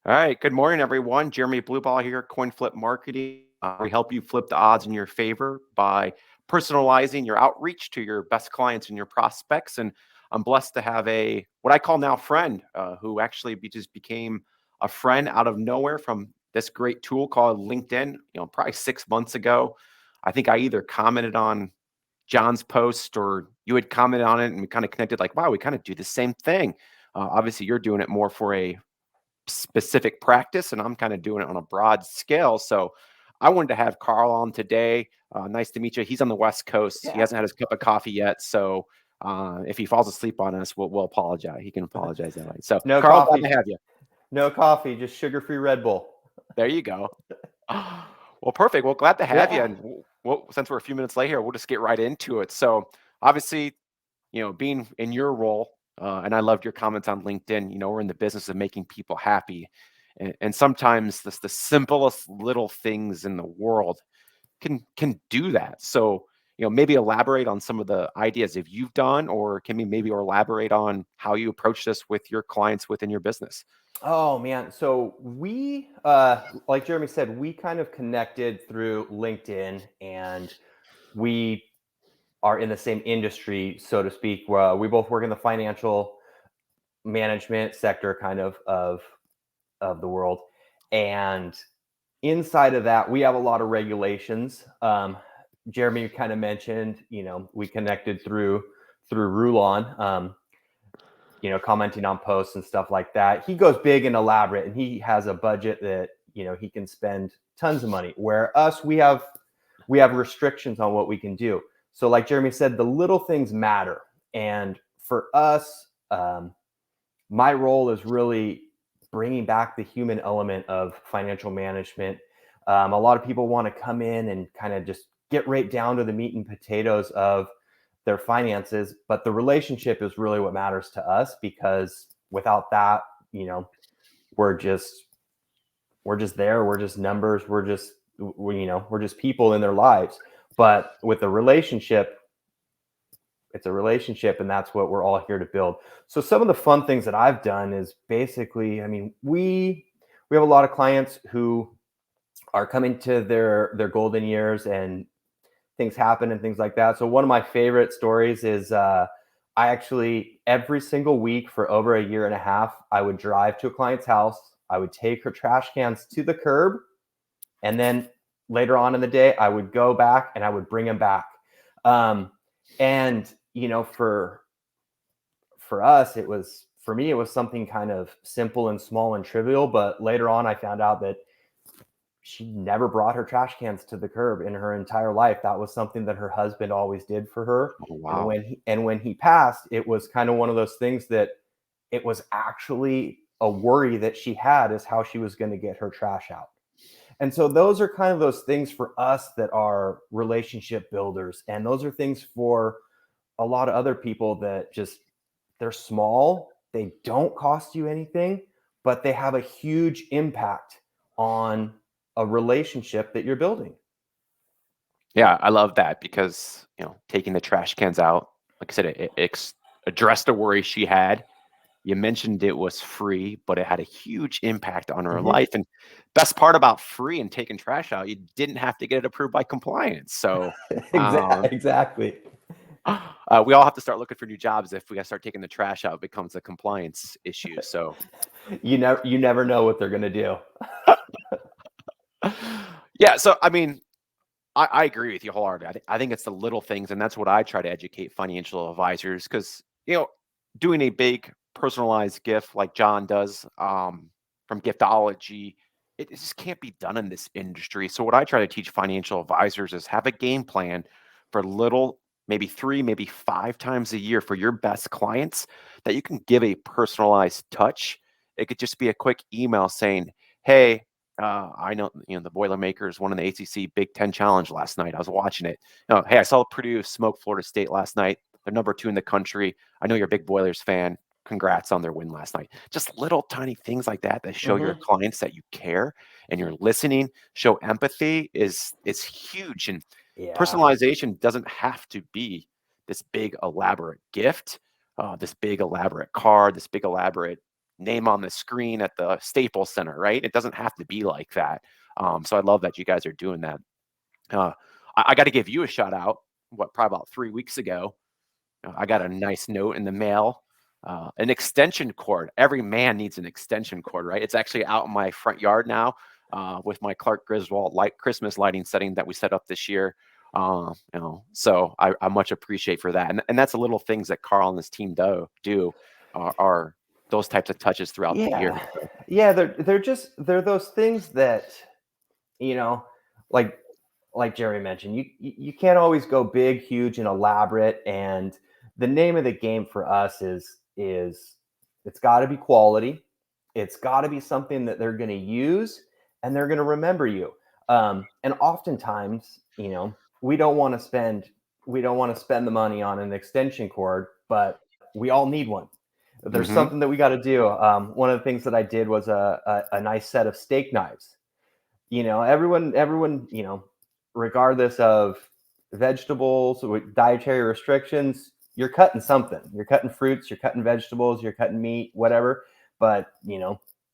All right. Good morning, everyone. Jeremy Blubaugh here, Coin Flip Marketing. We help you flip the odds in your favor by personalizing your outreach to your best clients and your prospects. And I'm blessed to have a what I call now friend, who actually just became a friend out of nowhere from this great tool called LinkedIn. Probably 6 months ago. I think I either commented on John's post or you had commented on it, and we kind of connected. Like, wow, we kind of do the same thing. Obviously, you're doing it more for a specific practice, and I'm kind of doing it on a broad scale. So I wanted to have Carl on today. Nice to meet you. He's on the West Coast. He Yeah. hasn't had his cup of coffee yet. So if he falls asleep on us, we'll apologize. He can apologize that way. So No Carl, glad coffee. to have you. No coffee, just sugar-free Red Bull. There you go. Well, perfect. Well, glad to have you. Yeah. And since we're a few minutes late here, we'll just get right into it. So obviously, being in your role, and I loved your comments on LinkedIn. We're in the business of making people happy. And sometimes the simplest little things in the world can do that. So, maybe elaborate on some of the ideas if you've done, or can we maybe elaborate on how you approach this with your clients within your business? Oh man. So we, like Jeremy said, we kind of connected through LinkedIn, and we are in the same industry, so to speak. Where we both work in the financial management sector, kind of the world, and inside of that, we have a lot of regulations. Jeremy kind of mentioned, we connected through Rulon. Commenting on posts and stuff like that. He goes big and elaborate, and he has a budget that he can spend tons of money. Where us, we have restrictions on what we can do. So, like Jeremy said, the little things matter. And for us, my role is really bringing back the human element of financial management. A lot of people want to come in and kind of just get right down to the meat and potatoes of their finances, but the relationship is really what matters to us, because without that, we're just there, we're just numbers, we're just people in their lives. But with the relationship, it's a relationship, and that's what we're all here to build. So some of the fun things that I've done is basically, we have a lot of clients who are coming to their golden years, and things happen and things like that. So one of my favorite stories is I actually, every single week for over a year and a half, I would drive to a client's house. I would take her trash cans to the curb. And then later on in the day, I would go back and I would bring them back. And, for us, for me, it was something kind of simple and small and trivial. But later on, I found out that she never brought her trash cans to the curb in her entire life. That was something that her husband always did for her. Oh, And wow. when he passed, it was kind of one of those things that it was actually a worry that she had, is how she was going to get her trash out. And so those are kind of those things for us that are relationship builders. And those are things for a lot of other people that just, they're small, they don't cost you anything, but they have a huge impact on a relationship that you're building. Yeah, I love that because, taking the trash cans out, like I said, it addressed a worry she had. You mentioned it was free, but it had a huge impact on her Mhm. life. And best part about free and taking trash out, you didn't have to get it approved by compliance. So Exactly. we all have to start looking for new jobs if we got to start taking the trash out. It becomes a compliance issue. So You never know what they're going to do. yeah, so I agree with you wholeheartedly. I think it's the little things, and that's what I try to educate financial advisors because doing a big personalized gift like John does from Giftology, it just can't be done in this industry. So what I try to teach financial advisors is have a game plan for little, maybe 3, maybe 5 times a year for your best clients that you can give a personalized touch. It could just be a quick email saying, "Hey, I know the Boilermakers won in the ACC Big Ten Challenge last night. I was watching it. Hey, I saw Purdue smoke Florida State last night. They're number 2 in the country. I know you're a big Boilers fan. Congrats on their win last night." Just little tiny things like that that show your Hmm. clients that you care and you're listening, show empathy is huge. And Yeah. personalization doesn't have to be this big elaborate gift, this big elaborate card, this big elaborate name on the screen at the Staples Center, right? It doesn't have to be like that. So I love that you guys are doing that. Uh, I got to give you a shout out. What, probably about 3 weeks ago, I got a nice note in the mail. An extension cord. Every man needs an extension cord, right? It's actually out in my front yard now with my Clark Griswold Christmas lighting setting that we set up this year. So I much appreciate for that, and that's the little things that Carl and his team do are those types of touches throughout the year. Yeah. So. Yeah, they're those things that, you know, like Jerry mentioned, you can't always go big, huge, and elaborate. And the name of the game for us is it's got to be quality. It's got to be something that they're going to use and they're going to remember you. And oftentimes, we don't want to spend the money on an extension cord, but we all need one. There's Mm-hmm. something that we got to do. One of the things that I did was a nice set of steak knives. Everyone, regardless of vegetables with dietary restrictions, you're cutting something. You're cutting fruits, you're cutting vegetables, you're cutting meat, whatever. But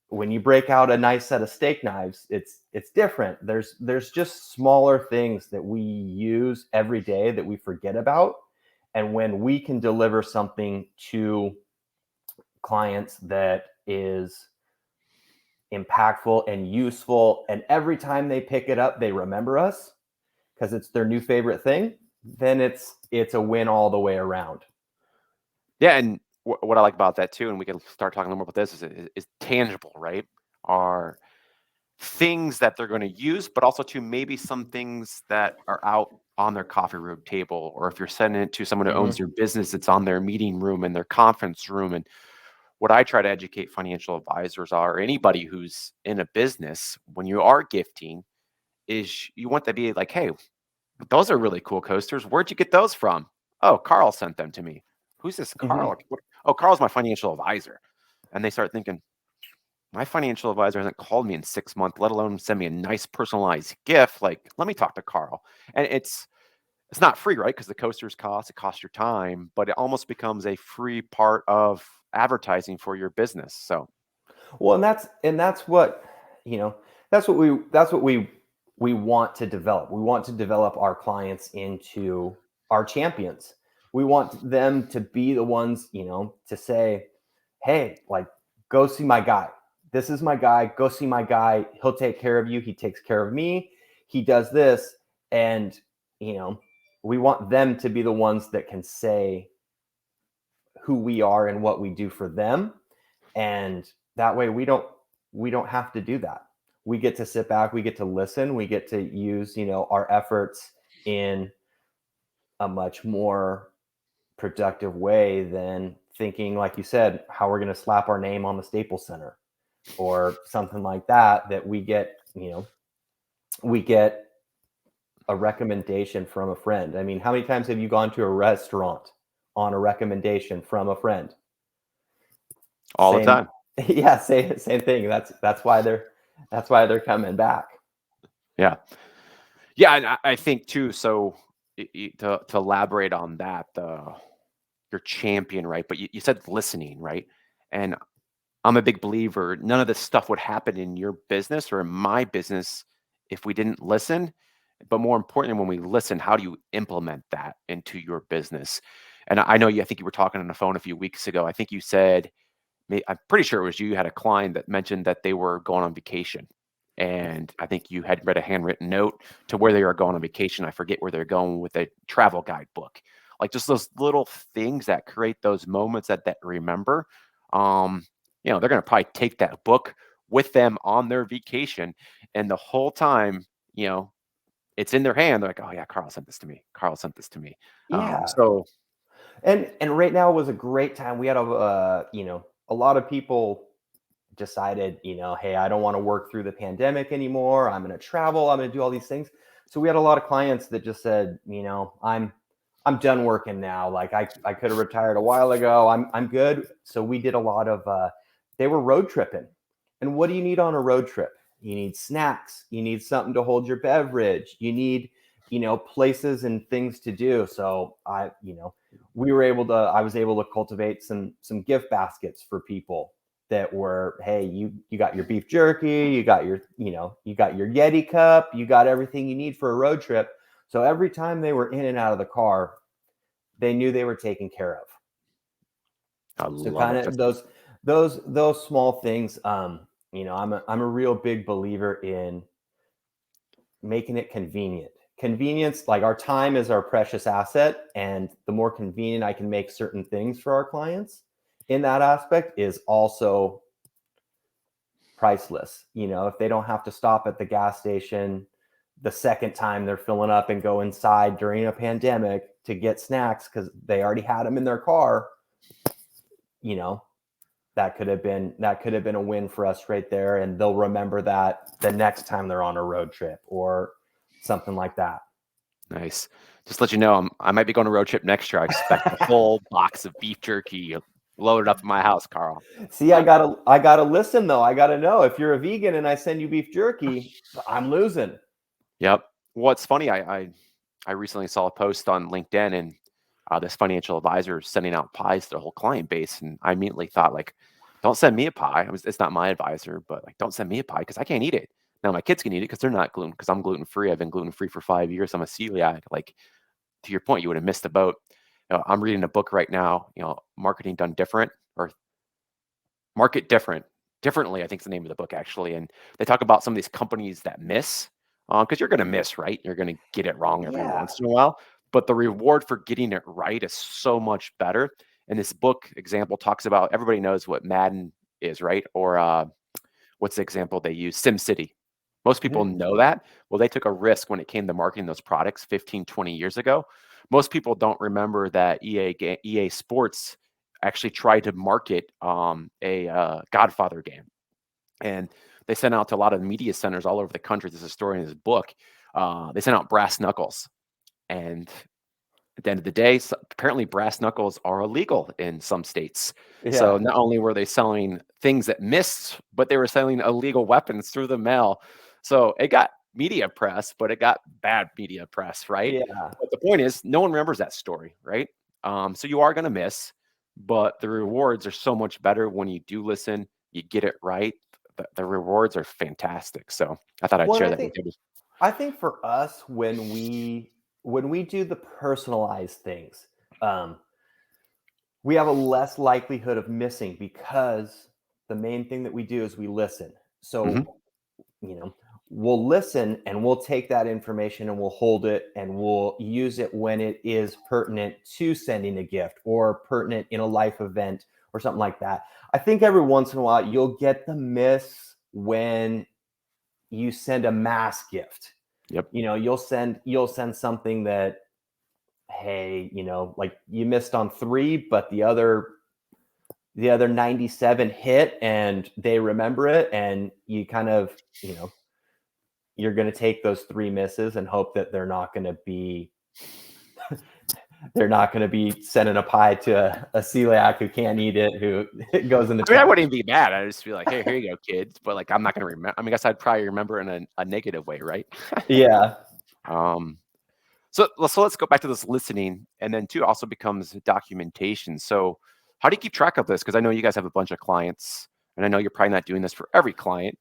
when you break out a nice set of steak knives, it's different. There's just smaller things that we use every day that we forget about. And when we can deliver something to clients that is impactful and useful, and every time they pick it up they remember us because it's their new favorite thing, then it's a win all the way around. Yeah, and what I like about that too, and we can start talking a little more about this, is tangible, right? Are things that they're going to use, but also to maybe some things that are out on their coffee room table, or if you're sending it to someone who owns Mm-hmm. your business, it's on their meeting room and their conference room. And what I try to educate financial advisors are, or anybody who's in a business, when you are gifting, is you want to be like, hey, those are really cool coasters. Where'd you get those from? Oh, Carl sent them to me. Who's this Mm-hmm. Carl? Oh, Carl's my financial advisor. And they start thinking, my financial advisor hasn't called me in 6 months, let alone send me a nice personalized gift. Like, let me talk to Carl. And it's not free, right? Because the coasters it costs your time, but it almost becomes a free part of advertising for your business. So Well, and that's what you know that's what we want to develop. We want to develop our clients into our champions. We want them to be the ones, to say, hey, like, go see my guy. This is my guy. Go see my guy. He'll take care of you. He takes care of me. He does this. And, you know, we want them to be the ones that can say who we are and what we do for them. And that way we don't have to do that. We get to sit back, we get to listen, we get to use, our efforts in a much more productive way than thinking, like you said, how we're going to slap our name on the Staples Center or something like that. That we get a recommendation from a friend. I mean, how many times have you gone to a restaurant on a recommendation from a friend? all the Same. time. Yeah, same thing. That's why they're coming back. Yeah. Yeah. And I think too, so to elaborate on that, your champion, right? But you said listening, right? And I'm a big believer, none of this stuff would happen in your business or in my business if we didn't listen. But more importantly, when we listen, how do you implement that into your business? And I know you, I think you were talking on the phone a few weeks ago. I think you said, I'm pretty sure it was you had a client that mentioned that they were going on vacation. And I think you had read a handwritten note to where they were going on vacation. I forget where they're going with a travel guidebook. Like just those little things that create those moments that remember. Um, they're going to probably take that book with them on their vacation. And the whole time, it's in their hand. They're like, oh yeah, Carl sent this to me. Carl sent this to me. Yeah. So And right now was a great time. We had a lot of people decided, hey, I don't want to work through the pandemic anymore. I'm going to travel. I'm going to do all these things. So we had a lot of clients that just said, I'm done working now. Like I could have retired a while ago. I'm good. So we did a lot of they were road tripping. And what do you need on a road trip? You need snacks. You need something to hold your beverage. You need, places and things to do. So I was able to cultivate some gift baskets for people. that were, hey, you got your beef jerky, you got your, you got your Yeti cup, you got everything you need for a road trip. So every time they were in and out of the car, they knew they were taken care of. I So love kind it. of those small things. I'm a real big believer in making it convenient. Convenience, like our time is our precious asset, and the more convenient I can make certain things for our clients in that aspect is also priceless. If they don't have to stop at the gas station the second time they're filling up and go inside during a pandemic to get snacks because they already had them in their car, you know, that could have been a win for us right there, and they'll remember that the next time they're on a road trip or something like that. Nice. Just to let you know, I might be going on a road trip next year. I expect a full box of beef jerky loaded up in my house, Carl. See, I gotta listen though. I gotta know if you're a vegan and I send you beef jerky, I'm losing. Yep. What's funny, I recently saw a post on LinkedIn, and this financial advisor is sending out pies to the whole client base, and I immediately thought, like, don't send me a pie. It's not my advisor, but like, don't send me a pie because I can't eat it. Now my kids can eat it because they're not gluten, because I'm gluten free. I've been gluten free for 5 years. I'm a celiac. Like, to your point, you would have missed the boat. I'm reading a book right now, Marketing Done Different, or Market Differently, I think is the name of the book, actually. And they talk about some of these companies that miss, because you're going to miss, right? You're going to get it wrong every Yeah. once in a while, but the reward for getting it right is so much better. And this book example talks about, everybody knows what Madden is, right? Or what's the example they use? SimCity. Most people Mhm. know that. Well, they took a risk when it came to marketing those products 15, 20 years ago. Most people don't remember that EA Sports actually tried to market a Godfather game. And they sent out to a lot of media centers all over the country. There's a story in his book. They sent out brass knuckles. And at the end of the day, apparently brass knuckles are illegal in some states. So Yeah. not only were they selling things that missed, but they were selling illegal weapons through the mail. So it got media press, but it got bad media press, right? Yeah. But the point is, no one remembers that story, right? So you are going to miss, but the rewards are so much better when you do listen, you get it right. The rewards are fantastic. So I thought I'd Well, and share I that think with you. I think for us when we do the personalized things, um, we have a less likelihood of missing because the main thing that we do is we listen. Hmm. So, you know, we'll listen and we'll take that information and we'll hold it and we'll use it when it is pertinent to sending a gift or pertinent in a life event or something like that. I think every once in a while you'll get the miss when you send a mass gift. Yep. You'll send something that, hey, like you missed on 3, but the other 97 hit and they remember it, and you kind of, you're going to take those 3 misses and hope that they're not going to be sending a pie to a celiac who can't eat it, who it goes into I mean, I trash. wouldn't even be mad. I'd just be like, "Hey, here you go, kids." But like, I'm not gonna remember. I mean, I guess I'd probably remember in a negative way, right? Yeah. um, so let's go back to this listening, and then two also becomes documentation. So, how do you keep track of this? Because I know you guys have a bunch of clients, and I know you're probably not doing this for every client,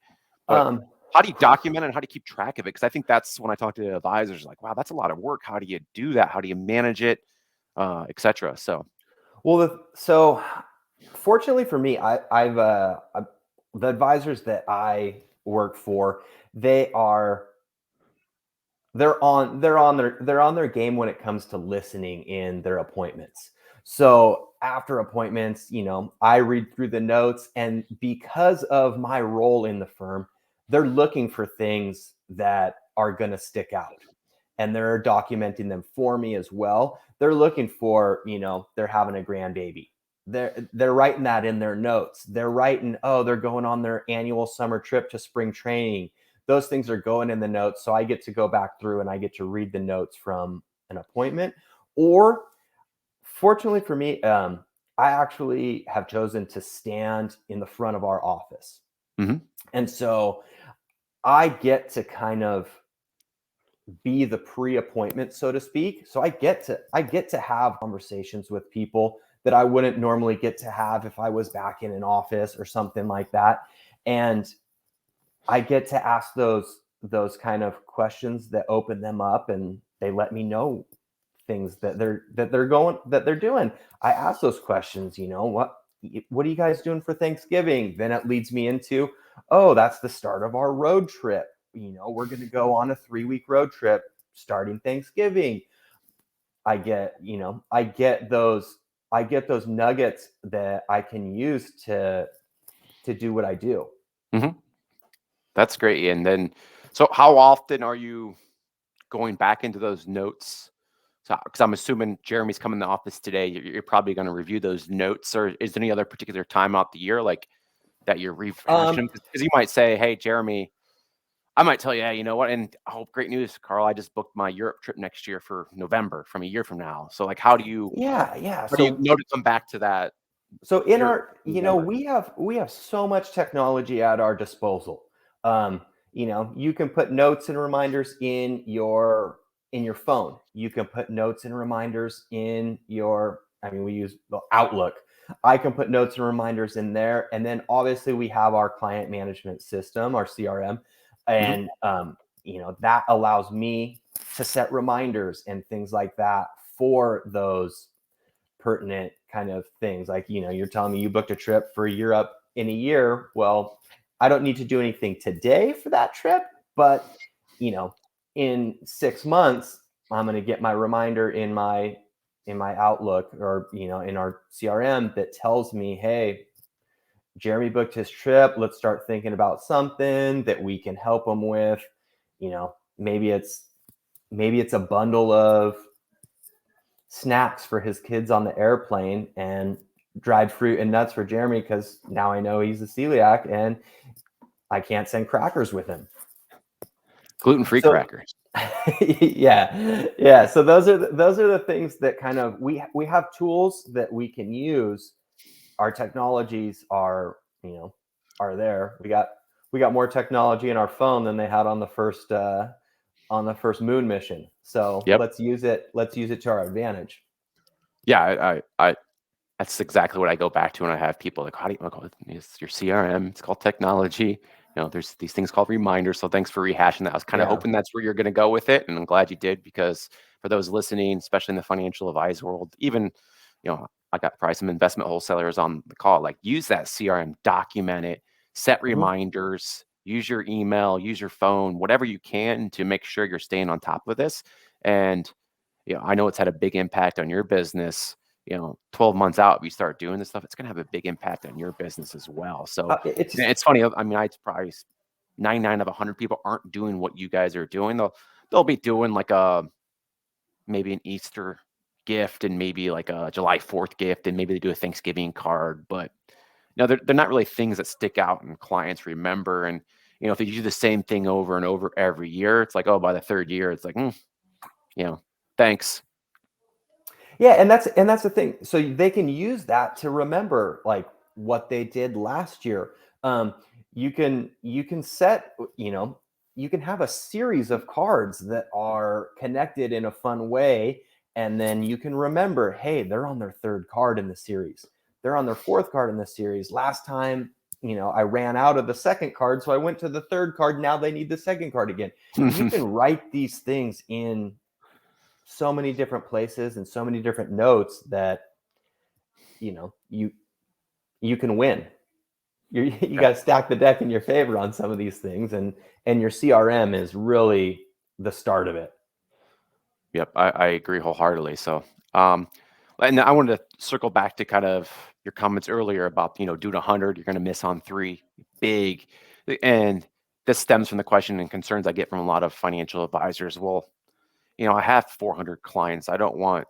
but Um, how do you document it and how do you keep track of it? Because I think that's when I talk to advisors, like, wow, that's a lot of work. How do you do that? How do you manage it, etc. So, well, so fortunately for me, the advisors that I work for, they are they're on their game when it comes to listening in their appointments. So after appointments, I read through the notes, and because of my role in the firm, they're looking for things that are going to stick out, and they're documenting them for me as well. They're looking for, they're having a grandbaby. They're writing that in their notes. They're writing, oh, they're going on their annual summer trip to spring training. Those things are going in the notes. So I get to go back through and I get to read the notes from an appointment. Or fortunately for me, I actually have chosen to stand in the front of our office. mhm. And so I get to kind of be the pre-appointment, so to speak. So I get to have conversations with people that I wouldn't normally get to have if I was back in an office or something like that. And I get to ask those kind of questions that open them up, and they let me know things that they're doing. I ask those questions, what are you guys doing for Thanksgiving? Then it leads me into, oh, that's the start of our road trip. We're going to go on a 3-week road trip starting Thanksgiving. I get those nuggets that I can use to do what I do. Mhm. That's great. And then, so how often are you going back into those notes? So, because I'm assuming Jeremy's coming to the office today, you're probably going to review those notes, or is there any other particular time out the year like that you're rehashing? Um, Because you might say, "Hey, Jeremy," I might tell you, "Hey, you know what? And oh, great news, Carl! I just booked my Europe trip next year for November, from a year from now." So, like, yeah, yeah. how do you know to come back to that So in here our, in November? we have so much technology at our disposal. Um, you can put notes and reminders in your phone. You can put notes and reminders in your, I mean, we use the Outlook. I can put notes and reminders in there, and then obviously we have our client management system, our CRM, Mhm. and that allows me to set reminders and things like that for those pertinent kind of things. Like, you're telling me you booked a trip for Europe in a year. Well, I don't need to do anything today for that trip, but you know, in 6 months, I'm going to get my reminder in my Outlook, or in our CRM, that tells me, hey, Jeremy booked his trip. Let's start thinking about something that we can help him with. Maybe it's a bundle of snacks for his kids on the airplane, and dried fruit and nuts for Jeremy, because now I know he's a celiac and I can't send crackers with him. Gluten-free So crackers. yeah, yeah. So those are the things that kind of, we have tools that we can use. Our technologies are, are there. We got more technology in our phone than they had on the first moon mission. So Yep. let's use it. Let's use it to our advantage. Yeah, that's exactly what I go back to when I have people like, "How do you?" I go, "It's your CRM. It's called technology. There's these things called reminders." So thanks for rehashing that. I was kind of Yeah. hoping that's where you're going to go with it, and I'm glad you did, because for those listening, especially in the financial advisor world, even I got probably some investment wholesalers on the call. Like, use that CRM, document it, set Mhm. reminders, use your email, use your phone, whatever you can to make sure you're staying on top of this. And I know it's had a big impact on your business. 12 months out, if you start doing this stuff, it's going to have a big impact on your business as well. So It's it's funny. I mean, I'd probably 99 of 100 people aren't doing what you guys are doing. They'll be doing like maybe an Easter gift, and maybe like a July 4th gift, and maybe they do a Thanksgiving card, but they're not really things that stick out and clients remember. And if they do the same thing over and over every year, it's like, oh, by the third year, it's like, you know, thanks. Yeah, and that's the thing. So they can use that to remember, like, what they did last year. Um, you can set, you can have a series of cards that are connected in a fun way, and then you can remember, hey, they're on their third card in the series. They're on their fourth card in the series. Last time, I ran out of the second card, so I went to the third card. Now they need the second card again. And you can write these things in so many different places and so many different notes that you know you you can win. You got to stack the deck in your favor on some of these things, and your CRM is really the start of it. Yep, I agree wholeheartedly. So, um, and I wanted to circle back to kind of your comments earlier about, doing 100, you're going to miss on three, big. And this stems from the question and concerns I get from a lot of financial advisors. Well, I have 400 clients. I don't want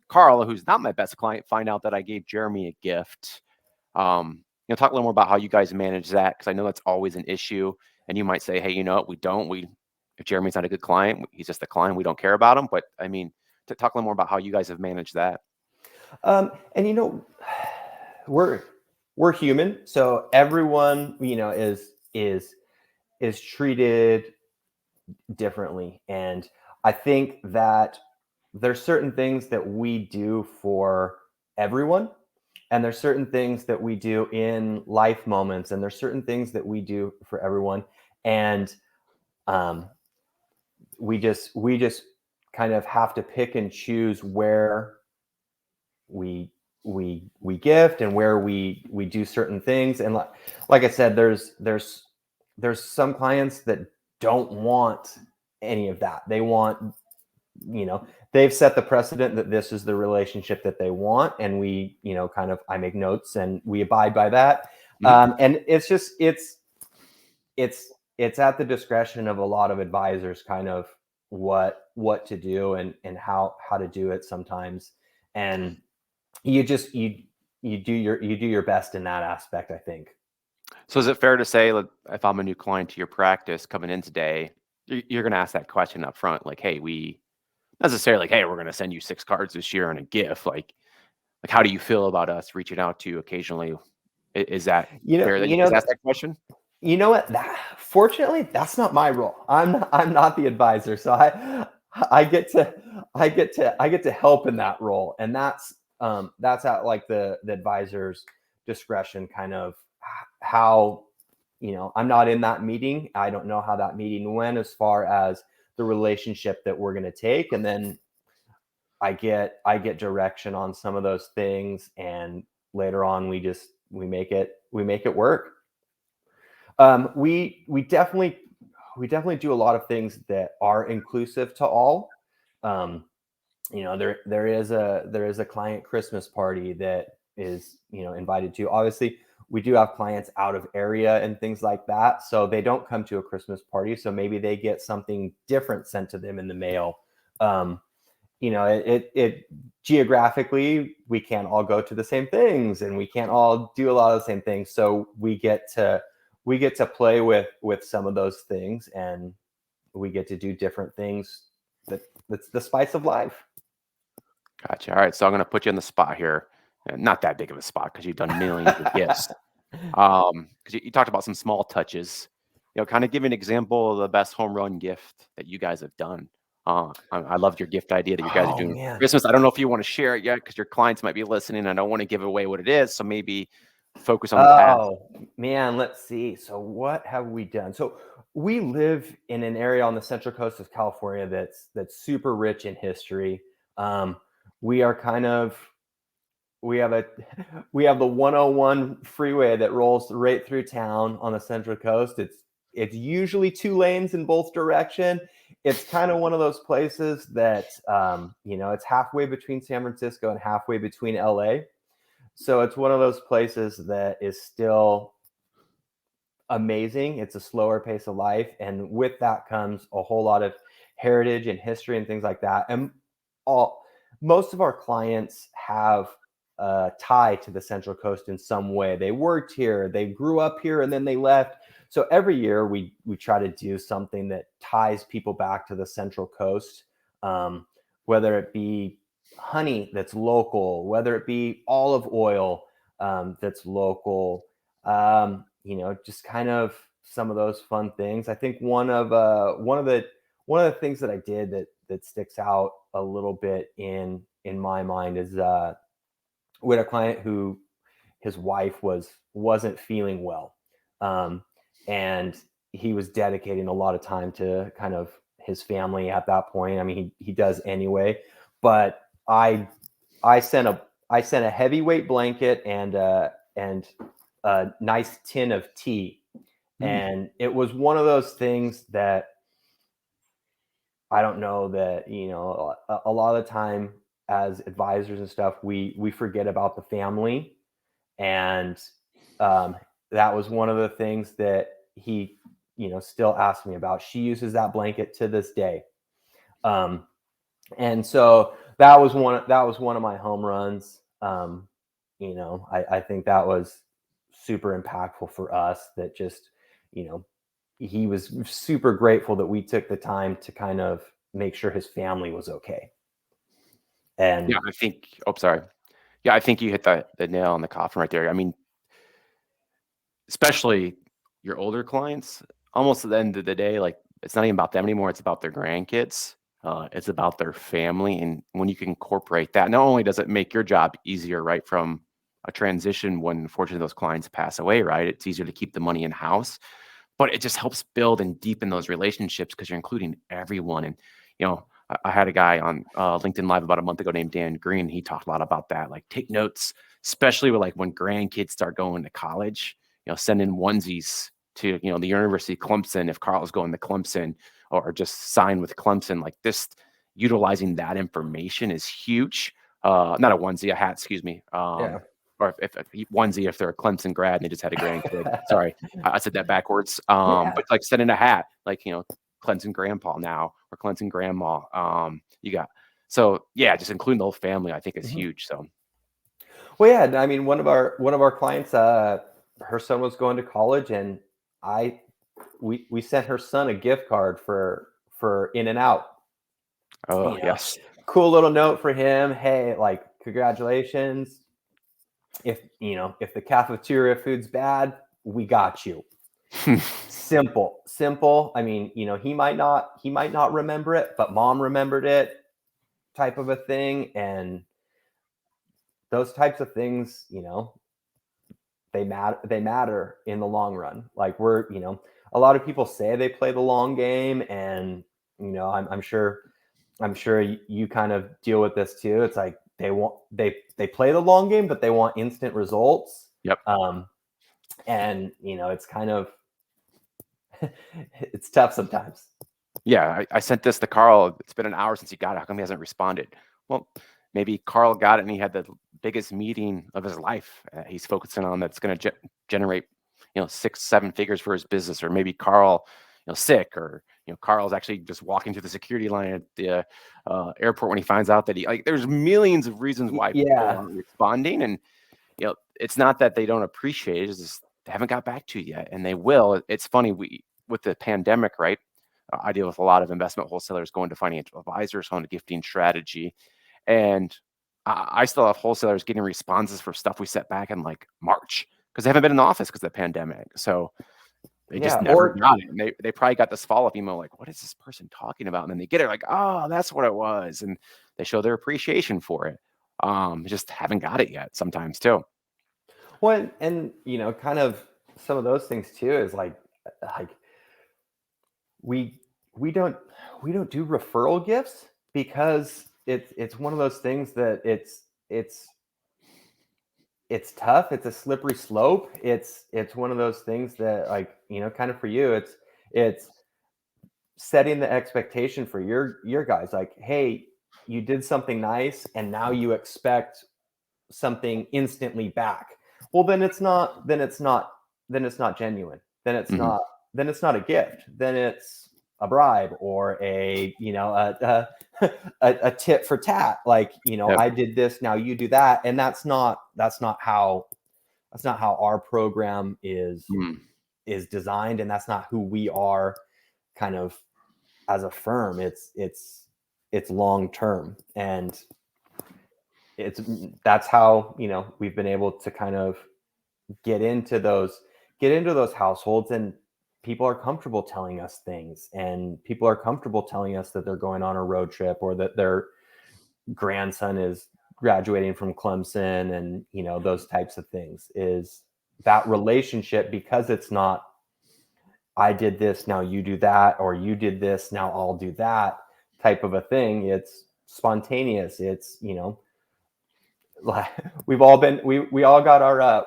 Carl, who's not my best client, find out that I gave Jeremy a gift. Talk a little more about how you guys manage that, because I know that's always an issue. And you might say, hey, you know what, we don't. If Jeremy's not a good client, he's just a client. We don't care about him. But I mean, to talk a little more about how you guys have managed that. And we're we're human, so everyone is treated differently. And I think that there's certain things that we do for everyone. and there's certain things that we do in life moments, and there's certain things that we do for everyone. And um, we just kind of have to pick and choose where we gift and where we do certain things. And like I said, there's some clients that don't want any of that. They want, they've set the precedent that this is the relationship that they want, and we, kind of, I make notes and we abide by that. And it's just it's at the discretion of a lot of advisors, kind of what to do and how to do it sometimes. And you do your best in that aspect, I think. So is it fair to say, like, if I'm a new client to your practice coming in today, you're going to ask that question up front, like, hey, we not necessarily like, hey, we're going to send you 6 cards this year and a gift. Like, how do you feel about us reaching out to you occasionally? Is that You know, fair that you you just know, ask that question? you know what? Fortunately, that's not my role. I'm not the advisor, so I get to help in that role, and that's at like the advisor's discretion, kind of how, I'm not in that meeting. I don't know how that meeting went as far as the relationship that we're going to take, and then I get direction on some of those things, and later on we make it work. We definitely do a lot of things that are inclusive to all. Um, there is a client Christmas party that is, invited to. Obviously, we do have clients out of area and things like that, so they don't come to a Christmas party. So maybe they get something different sent to them in the mail. Um, it geographically, we can't all go to the same things, and we can't all do a lot of the same things. So we get to play with some of those things, and we get to do different things. That's the spice of life. Gotcha. All right. So I'm going to put you on the spot here. Not that big of a spot because you've done millions of gifts. Because you talked about some small touches. Kind of give an example of the best home run gift that you guys have done. I loved your gift idea that you guys are Oh doing for man. Christmas. I don't know if you want to share it yet because your clients might be listening. I don't want to give away what it is, so maybe focus on the past. Oh man, let's see. So what have we done? So we live in an area on the central coast of California that's super rich in history. Um, we are kind of we have a we have the 101 freeway that rolls right through town on the central coast. It's usually 2 lanes in both direction. It's kind of one of those places that, it's halfway between San Francisco and halfway between LA. So it's one of those places that is still amazing. It's a slower pace of life, and with that comes a whole lot of heritage and history and things like that. And all most of our clients have a tie to the Central Coast in some way. They worked here, they grew up here, and then they left. So every year we try to do something that ties people back to the Central Coast, um, whether it be honey that's local, whether it be olive oil, that's local. Just kind of some of those fun things. I think one of the things that I did that sticks out a little bit in my mind is, we had a client who his wife wasn't feeling well, um, and he was dedicating a lot of time to kind of his family at that point. I mean, he does anyway, but I sent a heavyweight blanket and a nice tin of tea. Mm. And it was one of those things that I don't know that, a lot of the time as advisors and stuff, we forget about the family. And um, that was one of the things that he, still asks me about. She uses that blanket to this day. Um, and so that was one of my home runs. I think that was super impactful for us. That just, you know, he was super grateful that we took the time to kind of make sure his family was okay. Yeah, And I think. Oh, sorry. Yeah, I think you hit the nail on the coffin right there. I mean, especially your older clients, almost at the end of the day, like, it's not even about them anymore, it's about their grandkids. It's about their family, and when you can incorporate that, not only does it make your job easier, right, from a transition when unfortunately those clients pass away, right? It's easier to keep the money in house, but it just helps build and deepen those relationships because you're including everyone. And I had a guy on LinkedIn Live about a month ago named Dan Green. He talked a lot about that. Like, take notes, especially with like when grandkids start going to college. Send in onesies to the University of Clemson if Carl's going to Clemson, or just sign with Clemson. Like this, utilizing that information is huge. Not a onesie, a hat, excuse me. Yeah. Or if onesie if they're a Clemson grad and they just had a grandkid. Sorry, I said that backwards. Yeah. But like sending a hat, like Clemson grandpa now or Clemson grandma. You got so yeah, just including the whole family, I think is huge. So Well, yeah, I mean, one of our clients, her son was going to college, and we sent her son a gift card for In and Out. oh yes. Cool little note for him. Hey, like, congratulations. If the cafeteria food's bad, we got you. Simple. I mean, he might not remember it, but mom remembered it, type of a thing. And those types of things, they matter in the long run. Like, a lot of people say they play the long game, and I'm sure you kind of deal with this too. It's like they play the long game, but they want instant results. Yep. And it's kind of it's tough sometimes. Yeah, I sent this to Carl. It's been an hour since he got it. How come he hasn't responded? Well, maybe Carl got it and he had the biggest meeting of his life. He's focusing on that's going to generate, 6-7 figures for his business. Or maybe Carl, sick, or Carl's actually just walking through the security line at the airport when he finds out that there's millions of reasons why people aren't responding, and it's not that they don't appreciate it. It's just they haven't got back to you yet, and they will. It's funny, with the pandemic, right? I deal with a lot of investment wholesalers going to financial advisors on a gifting strategy. And I still have wholesalers getting responses for stuff we set back in like March because they haven't been in the office because of the pandemic. So they just never got it. And they probably got this follow-up email like, what is this person talking about? And then they get it like, oh, that's what it was. And they show their appreciation for it. Just haven't got it yet sometimes too. Well, and kind of some of those things too is like we don't do referral gifts because it's one of those things that it's tough. It's a slippery slope. It's one of those things that, like, kind of for you, it's setting the expectation for your guys. Like, hey, you did something nice and now you expect something instantly back. Well, then it's not genuine. Then it's not a gift. Then it's a bribe or a tit for tat. Like, I did this, now you do that. And that's not how our program is designed. And that's not who we are kind of as a firm. It's long-term. And that's how, we've been able to kind of get into those households, and people are comfortable telling us things, and people are comfortable telling us that they're going on a road trip or that their grandson is graduating from Clemson, and those types of things. Is that relationship, because it's not, I did this, now you do that, or you did this, now I'll do that type of a thing. It's spontaneous. It's, we've all been, we all got our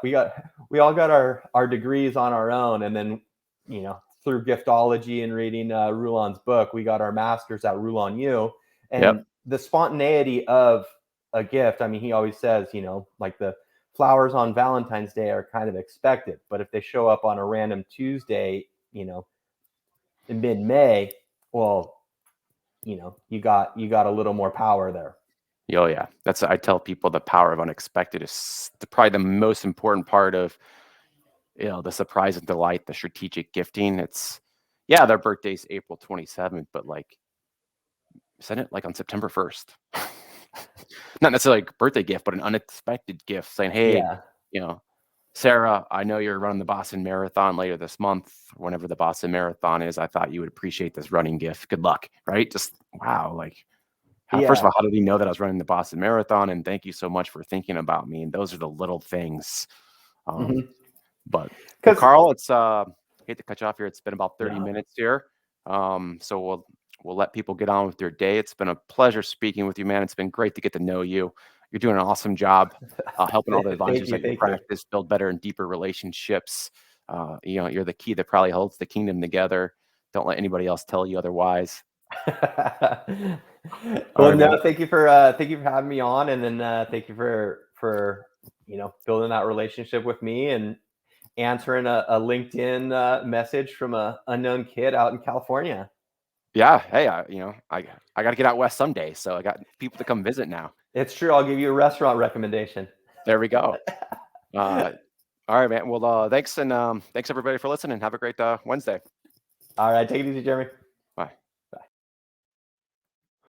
degrees on our own, and then through giftology and reading Rulon's book, we got our masters at Rulon U. And the spontaneity of a gift, I mean, he always says, like, the flowers on Valentine's Day are kind of expected, but if they show up on a random Tuesday, in mid-May, well, you got a little more power there. Oh yeah, I tell people the power of unexpected is probably the most important part of the surprise and delight, the strategic gifting. It's their birthday's April 27th, but like send it like on September 1st. Not necessarily like a birthday gift, but an unexpected gift saying, hey, Sarah, I know you're running the Boston Marathon later this month, whenever the Boston Marathon is. I thought you would appreciate this running gift. Good luck, right? Just wow, like First of Yeah. all, how did he know that I was running the Boston Marathon? And thank you so much for thinking about me. And those are the little things. Mhm. But well, 'Cause Carl, it's hate to cut you off here. It's been about 30 no. minutes here. So we'll let people get on with their day. It's been a pleasure speaking with you, man. It's been great to get to know you. You're doing an awesome job helping all the Thank advisors you, that you thank you. practice build better and deeper relationships. You're the key that probably holds the kingdom together. Don't let anybody else tell you otherwise. All Well, right, no, man. thank you for having me on, and then thank you for building that relationship with me and answering a LinkedIn message from a unknown kid out in California. Yeah. Hey, I got to get out west someday, so I got people to come visit now. It's true. I'll give you a restaurant recommendation. There we go. All right, man. Well, thanks, and thanks everybody for listening. Have a great Wednesday. All right, take it easy, Jeremy.